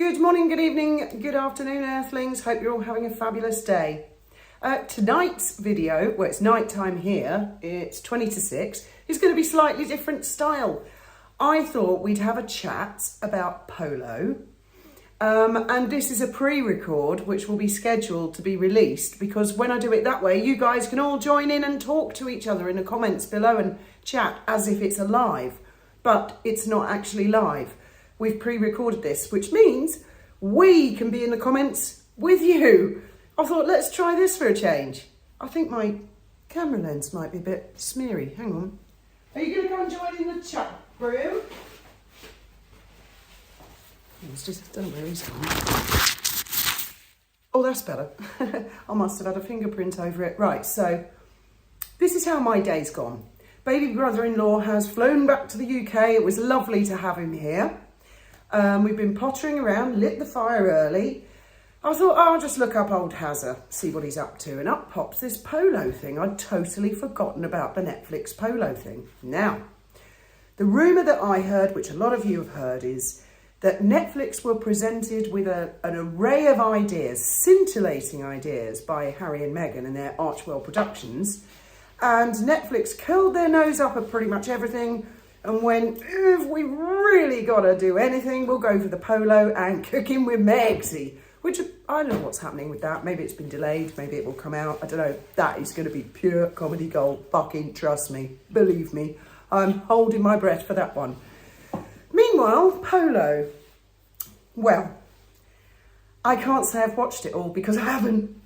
Good morning, good evening, good afternoon, Earthlings. Hope you're all having a fabulous day. Tonight's video, well, it's night time here, it's 20 to 6, is going to be slightly different style. I thought we'd have a chat about Polo, and this is a pre-record which will be scheduled to be released, because when I do it that way, you guys can all join in and talk to each other in the comments below and chat as if it's a live, but it's not actually live. We've pre-recorded this, which means we can be in the comments with you. I thought, let's try this for a change. I think my camera lens might be a bit smeary. Hang on. Are you going to go and join in the chat room? It's just, I don't know where he's gone. Oh, that's better. I must have had a fingerprint over it. Right, so this is how my day's gone. Baby brother-in-law has flown back to the UK. It was lovely to have him here. We've been pottering around, lit the fire early. I thought, oh, I'll just look up old Hazza, see what he's up to. And up pops this Polo thing. I'd totally forgotten about the Netflix Polo thing. Now, the rumour that I heard, which a lot of you have heard, is that Netflix were presented with an array of ideas, scintillating ideas by Harry and Meghan and their Archwell Productions. And Netflix curled their nose up at pretty much everything and went, if we really got to do anything, we'll go for the Polo and Cooking with Megsy. Which, I don't know what's happening with that. Maybe it's been delayed, maybe it will come out. I don't know. That is going to be pure comedy gold. Fucking trust me. Believe me. I'm holding my breath for that one. Meanwhile, Polo. Well, I can't say I've watched it all because I haven't.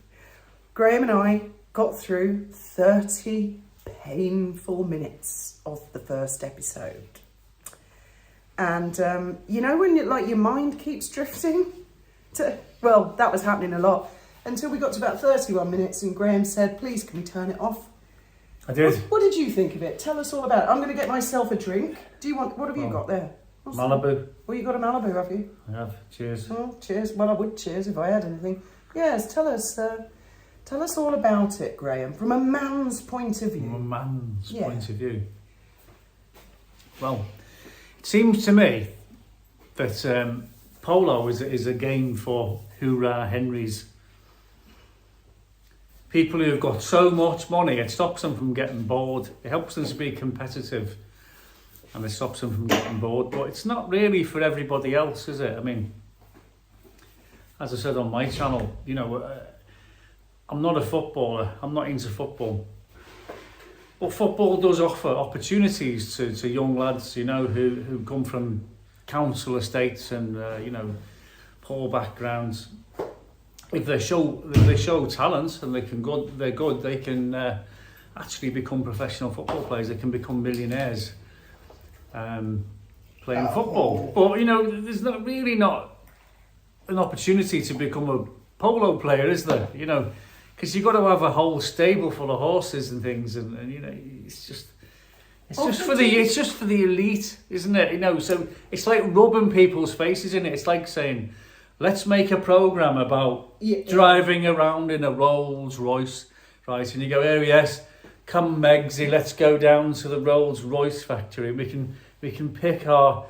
Graham and I got through 30 painful minutes of the first episode. And, you know when your mind keeps drifting? Well, that was happening a lot until we got to about 31 minutes and Graham said, please, can we turn it off? I did. What did you think of it? Tell us all about it. I'm going to get myself a drink. What have you got there? What's Malibu. That? Well, you got a Malibu, have you? I have. Cheers. Oh, cheers. Well, I would cheers if I had anything. Yes, tell us all about it, Graham, from a man's point of view. From a man's point of view. Well, it seems to me that Polo is a game for hoorah Henrys. People who have got so much money, it stops them from getting bored. It helps them to be competitive and it stops them from getting bored. But it's not really for everybody else, is it? I mean, as I said on my channel, you know, I'm not a footballer. I'm not into football. But football does offer opportunities to young lads, you know, who come from council estates and, you know, poor backgrounds. If they show talent and they're good, they can actually become professional football players. They can become millionaires playing football. But, you know, there's not an opportunity to become a polo player, is there? You know, because you've got to have a whole stable full of horses and things, and you know, it's just for the elite, isn't it? You know, so it's like rubbing people's faces in it. It's like saying, let's make a program about driving around in a Rolls Royce, right? And you go, oh yes, come Megsy, let's go down to the Rolls Royce factory. We can pick our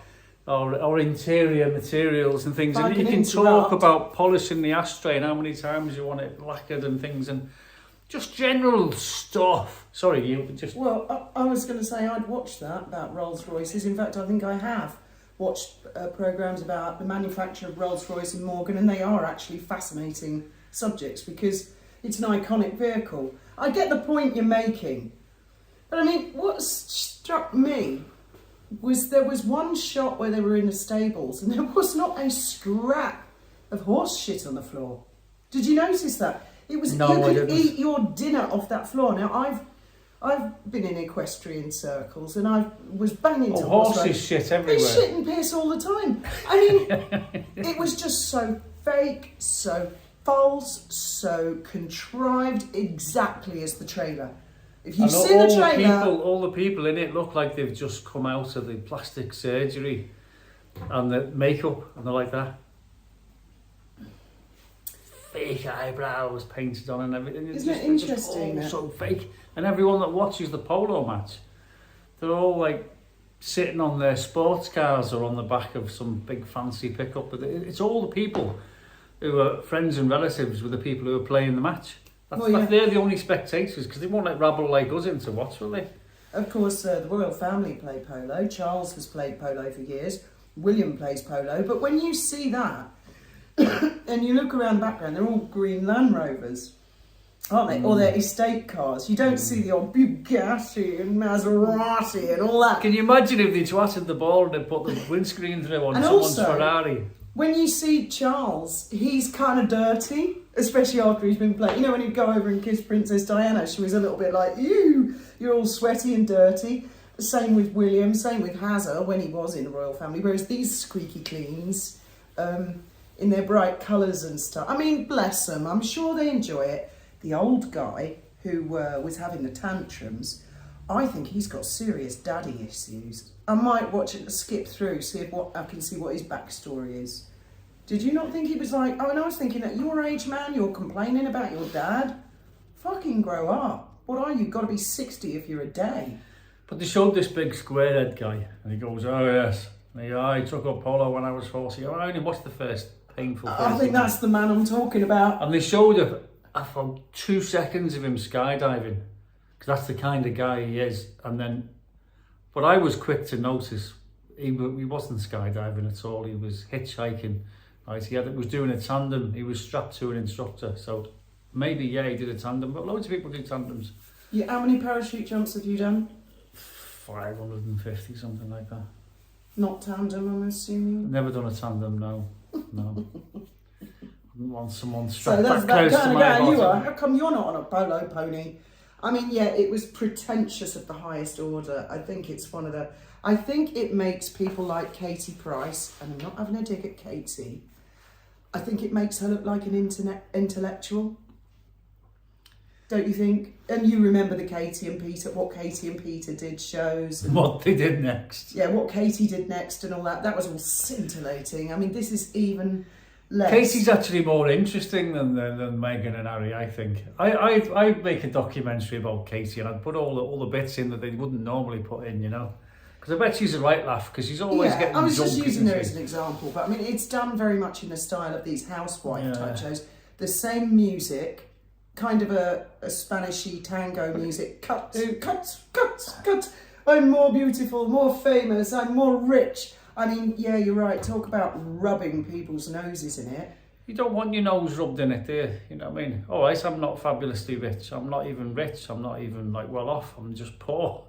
interior materials and things, and you can talk about polishing the ashtray and how many times you want it lacquered and things, and just general stuff. Sorry, you just... Well, I was going to say I'd watched that, about Rolls Royces. In fact, I think I have watched programmes about the manufacture of Rolls Royce and Morgan, and they are actually fascinating subjects because it's an iconic vehicle. I get the point you're making, but I mean, what struck me was there was one shot where they were in the stables and there was not a scrap of horse shit on the floor. Did you notice that? It was no, you could eat your dinner off that floor. Now I've been in equestrian circles and I was banging to horses shit everywhere. They shit and piss all the time. I mean, it was just so fake, so false, so contrived, exactly as the trailer. If you see the trailer, all the people in it look like they've just come out of the plastic surgery and the makeup, and they're like that. Fake eyebrows painted on and everything. Isn't it interesting? So fake. And everyone that watches the polo match, they're all like sitting on their sports cars or on the back of some big fancy pickup. But it's all the people who are friends and relatives with the people who are playing the match. They're the only spectators, because they won't let rabble like us in to watch, will they? Of course, the royal family play polo. Charles has played polo for years. William plays polo. But when you see that, and you look around the background, they're all green Land Rovers, aren't they? Or they're estate cars. You don't see the old Bugatti and Maserati and all that. Can you imagine if they twatted the ball and they put the windscreen through on and someone's also, Ferrari? When you see Charles, he's kind of dirty, especially after he's been playing. You know, when he'd go over and kiss Princess Diana, she was a little bit like, ew, you're all sweaty and dirty. Same with William, same with Hazard when he was in the royal family, whereas these squeaky cleans, in their bright colours and stuff. I mean, bless them, I'm sure they enjoy it. The old guy who was having the tantrums, I think he's got serious daddy issues. I might watch it, skip through, see if I can see what his backstory is. Did you not think he was like, oh, and I was thinking, at your age, man, you're complaining about your dad? Fucking grow up. What are you? Got to be 60 if you're a day. But they showed this big square-head guy, and he goes, oh yes, I took up polo when I was 40. I only watched the first painful thing. I think that's the man I'm talking about. And they showed for 2 seconds of him skydiving, because that's the kind of guy he is. And then, but I was quick to notice he wasn't skydiving at all. He was hitchhiking. Right, he was doing a tandem. He was strapped to an instructor. So maybe, yeah, he did a tandem, but loads of people do tandems. Yeah, how many parachute jumps have you done? 550, something like that. Not tandem, I'm assuming? Never done a tandem, no. No. I want someone so strapped that's back that close kind to of my guy you bottom. are. How come you're not on a polo pony? I mean, yeah, it was pretentious of the highest order. I think it's one of the... I think it makes people like Katie Price, and I'm not having a dig at Katie, I think it makes her look like an intellectual. Don't you think? And you remember what Katie and Peter did shows. And what they did next. Yeah, what Katie did next and all that. That was all scintillating. I mean, this is even less. Katie's actually more interesting than Meghan and Harry, I think. I'd make a documentary about Katie, and I'd put all the bits in that they wouldn't normally put in, you know. Because I bet she's a right laugh, because she's always getting I was drunk, just using her as an example, but I mean, it's done very much in the style of these housewife type shows. The same music, kind of a Spanishy tango music. Cut. I'm more beautiful, more famous, I'm more rich. I mean, yeah, you're right. Talk about rubbing people's noses in it. You don't want your nose rubbed in it, do you? You know what I mean? All right, I'm not fabulously rich. I'm not even rich. I'm not even like well off. I'm just poor.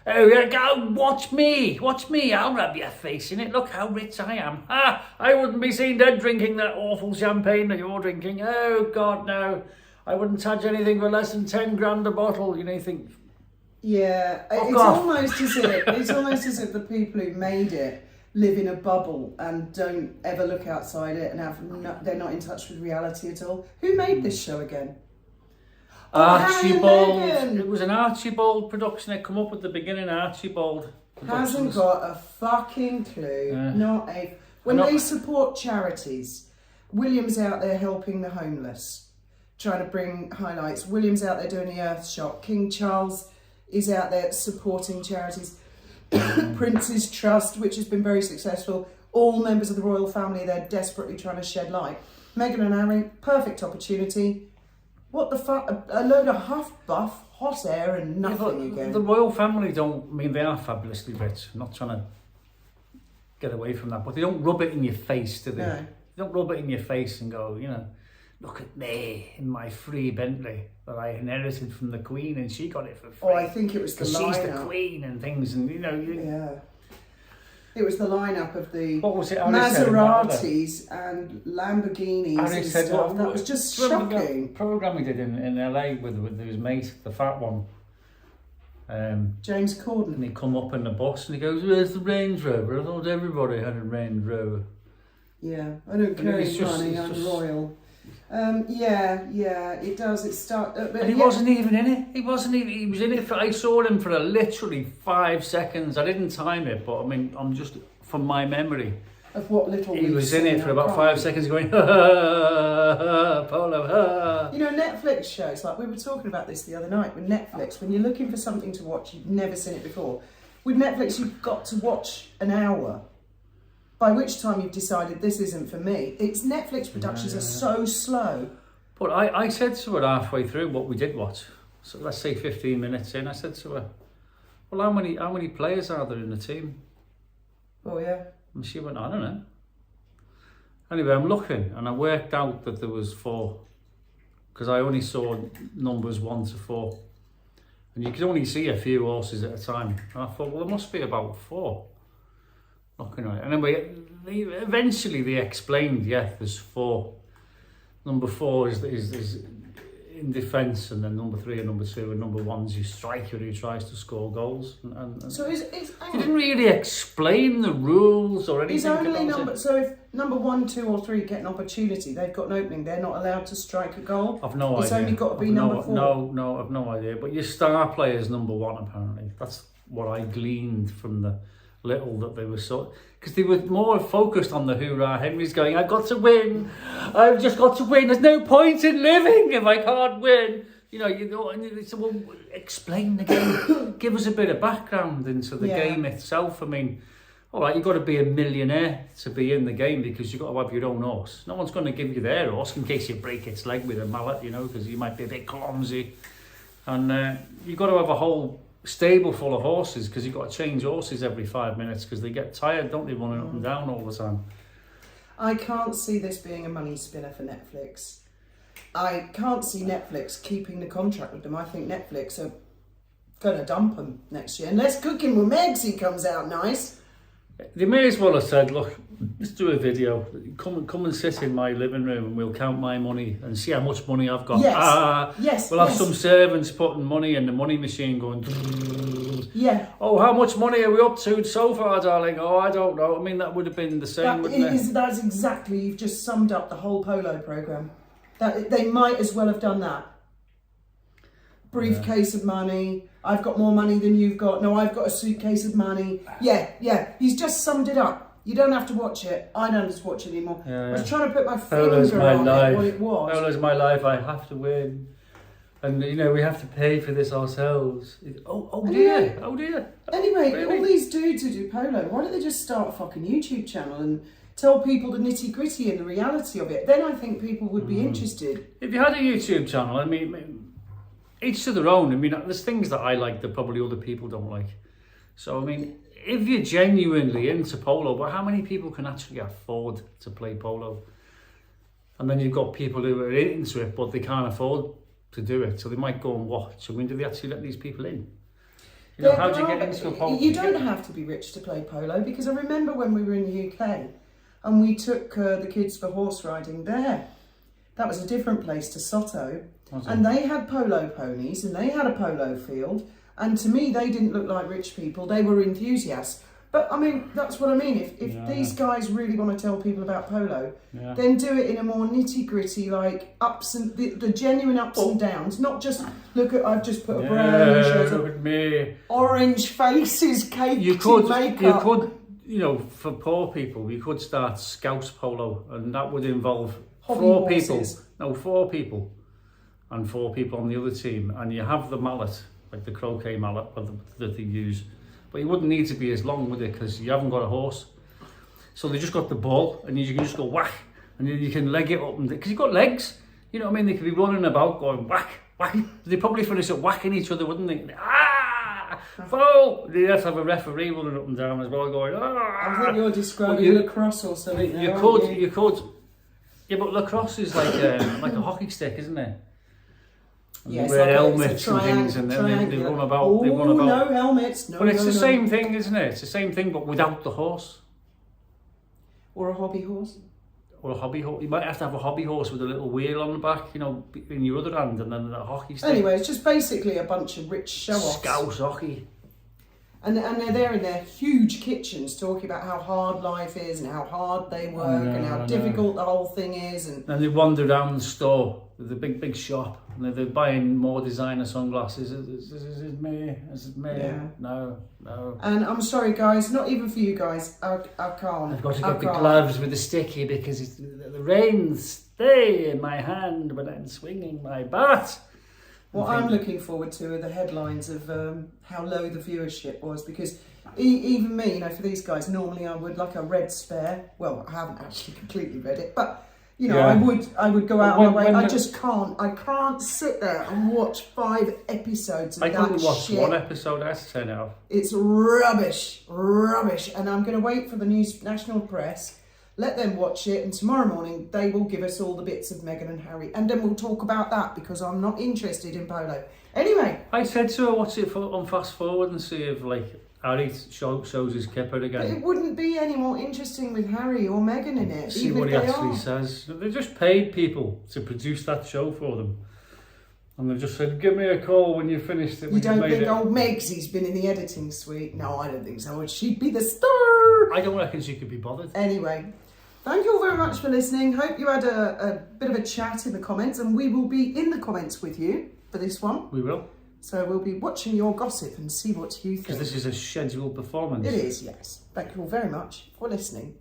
Oh, yeah, go watch me. Watch me. I'll rub your face in it. Look how rich I am. I wouldn't be seen dead drinking that awful champagne that you're drinking. Oh, God, no. I wouldn't touch anything for less than 10 grand a bottle. You know, you think... Yeah, almost as if the people who made it live in a bubble and don't ever look outside it and they're not in touch with reality at all. Who made this show again? Archibald. It was an Archibald production. It come up at the beginning. Archibald Productions. Hasn't got a fucking clue. Not a. When they support charities, William's out there helping the homeless, trying to bring highlights. William's out there doing the Earth Shot. King Charles is out there supporting charities. Prince's Trust, which has been very successful. All members of the royal family, they're desperately trying to shed light. Meghan and Harry, perfect opportunity. What the fuck? A load of huff-buff, hot air and nothing again. The royal family don't... I mean, they are fabulously rich. I'm not trying to get away from that. But they don't rub it in your face, do they? No. They don't rub it in your face and go, you know, look at me in my free Bentley that I inherited from the Queen and she got it for free. Oh, I think it was the lineup. Because she's the Queen and things and, you know... Yeah. It was the lineup of the Maseratis and Lamborghinis and stuff. That was just shocking. The programme we did in LA with his mate, the fat one. James Corden. And he come up in the bus and he goes, where's the Range Rover? I thought everybody had a Range Rover. Yeah, I don't carry money, I'm royal. Yeah, it does. And he wasn't even in it. He was in it I saw him for literally 5 seconds. I didn't time it, but I mean, I'm just from my memory. Of what little he was in it for about 5 seconds going, ha, ha, ha, Polo, ha. You know, Netflix shows, like we were talking about this the other night with Netflix, when you're looking for something to watch, you've never seen it before, With Netflix, you've got to watch an hour, by which time you've decided this isn't for me. It's Netflix productions are so slow. But I said to her halfway through what we did watch, so let's say 15 minutes in, I said to her, well, how many players are there in the team? Oh, yeah. And she went, I don't know. Anyway, I'm looking, and I worked out that there was 4, because I only saw numbers 1 to 4. And you could only see a few horses at a time. And I thought, well, there must be about 4. Looking at it. Anyway, eventually they explained, yeah, there's 4. Number 4 is in defence, and then number 3 and number 2, and number 1's your striker who tries to score goals. And So is he didn't really explain the rules or anything. Is only about number it. so if number 1, 2, or 3 get an opportunity, they've got an opening. They're not allowed to strike a goal. I've no idea. It's only got to be number 4. No, I've no idea. But your star player's number 1 apparently. That's what I gleaned from the little that they were because they were more focused on the hoorah. Henry's going, I've got to win. I've just got to win. There's no point in living if I can't win. You know, and they said, well, explain the game. Give us a bit of background into the game itself. I mean, all right, you've got to be a millionaire to be in the game because you've got to have your own horse. No one's going to give you their horse in case you break its leg with a mallet, you know, because you might be a bit clumsy. And you've got to have a whole stable full of horses because you've got to change horses every 5 minutes because they get tired, don't they, running up and down all the time. I can't see this being a money spinner for Netflix. I can't see Netflix keeping the contract with them. I think Netflix are going to dump them next year. Unless Cooking with Megsy comes out nice. They may as well have said, look, let's do a video. Come and sit in my living room and we'll count my money and see how much money I've got. Yes. We'll have some servants putting money in the money machine going... Yeah. Oh, how much money are we up to so far, darling? Oh, I don't know. I mean, that would have been the same, wouldn't it? That's exactly, you've just summed up the whole Polo programme. That they might as well have done that. Briefcase of money. I've got more money than you've got. No, I've got a suitcase of money. Yeah. He's just summed it up. You don't have to watch it. I don't have to watch it anymore. I was trying to put my finger on what it was. Polo's my life. I have to win. And, you know, we have to pay for this ourselves. Oh dear. Oh, dear. Anyway, Really? all these dudes who do polo, why don't they just start a fucking YouTube channel and tell people the nitty-gritty and the reality of it? Then I think people would be interested. If you had a YouTube channel, I mean, each to their own. I mean, there's things that I like that probably other people don't like. So, I mean, if you're genuinely into polo, but how many people can actually afford to play polo? And then you've got people who are into it, but they can't afford to do it. So they might go and watch. I mean, do they actually let these people in? You know, how do you get into a polo? You don't have to be rich to play polo, because I remember when we were in the UK and we took the kids for horse riding there. That was a different place to Soto. And they had polo ponies and they had a polo field. And to me, they didn't look like rich people. They were enthusiasts. But I mean, that's what I mean. If these guys really want to tell people about polo, then do it in a more nitty-gritty, like the genuine ups and downs. Not just, look at, I've just put a brown shirt on. Look at me. Orange faces, caked in makeup. You could, you know, for poor people, you could start Scouse polo, and that would involve four people and 4 people on the other team, and you have the mallet, like the croquet mallet that they use, but you wouldn't need to be as long with it because you haven't got a horse. So they just got the ball, and you can just go whack, and then you can leg it up, because you've got legs, you know what I mean? They could be running about going whack, whack. They'd probably finish at whacking each other, wouldn't they? Foul! They'd have to have a referee running up and down as well, going I think you're describing lacrosse or something. You could. Yeah, but lacrosse is like a hockey stick, isn't it? And yes, they wear helmets and things, and then they run about. Oh, they run about. No helmets. No. But it's the same thing, isn't it? It's the same thing, but without the horse. Or a hobby horse. Or a hobby horse. You might have to have a hobby horse with a little wheel on the back, you know, in your other hand, and then a hockey stick. Anyway, it's just basically a bunch of rich show-offs. Scouse hockey. And they're there in their huge kitchens talking about how hard life is and how hard they work and how difficult the whole thing is. And they wander down the store, the big shop, and they're buying more designer sunglasses. Is it me? Is it me? Yeah. No. And I'm sorry, guys, not even for you guys. I can't. I've got to get the gloves with the sticky because the reins stay in my hand when I'm swinging my bat. What I'm looking forward to are the headlines of how low the viewership was, because even me, you know, for these guys, normally I would, like, a red spare. Well, I haven't actually completely read it, but you know, I would go out of my way. I just can't. I can't sit there and watch 5 episodes of that shit. I couldn't watch one episode. I said now. It's rubbish, rubbish. And I'm going to wait for the national press, let them watch it, and tomorrow morning they will give us all the bits of Meghan and Harry, and then we'll talk about that, because I'm not interested in Polo. Anyway, I said to her, watch it on fast forward and see if, like, Harry shows his kipper again. But it wouldn't be any more interesting with Harry or Meghan in it. See what he actually says. They just paid people to produce that show for them. And they just said, give me a call when you've finished it. You don't think old Megsy's been in the editing suite? No, I don't think so. She'd be the star. I don't reckon she could be bothered. Anyway, thank you all very much for listening. Hope you had a bit of a chat in the comments, and we will be in the comments with you for this one. We will. So we'll be watching your gossip and see what you think. Because this is a scheduled performance. It is, yes. Thank you all very much for listening.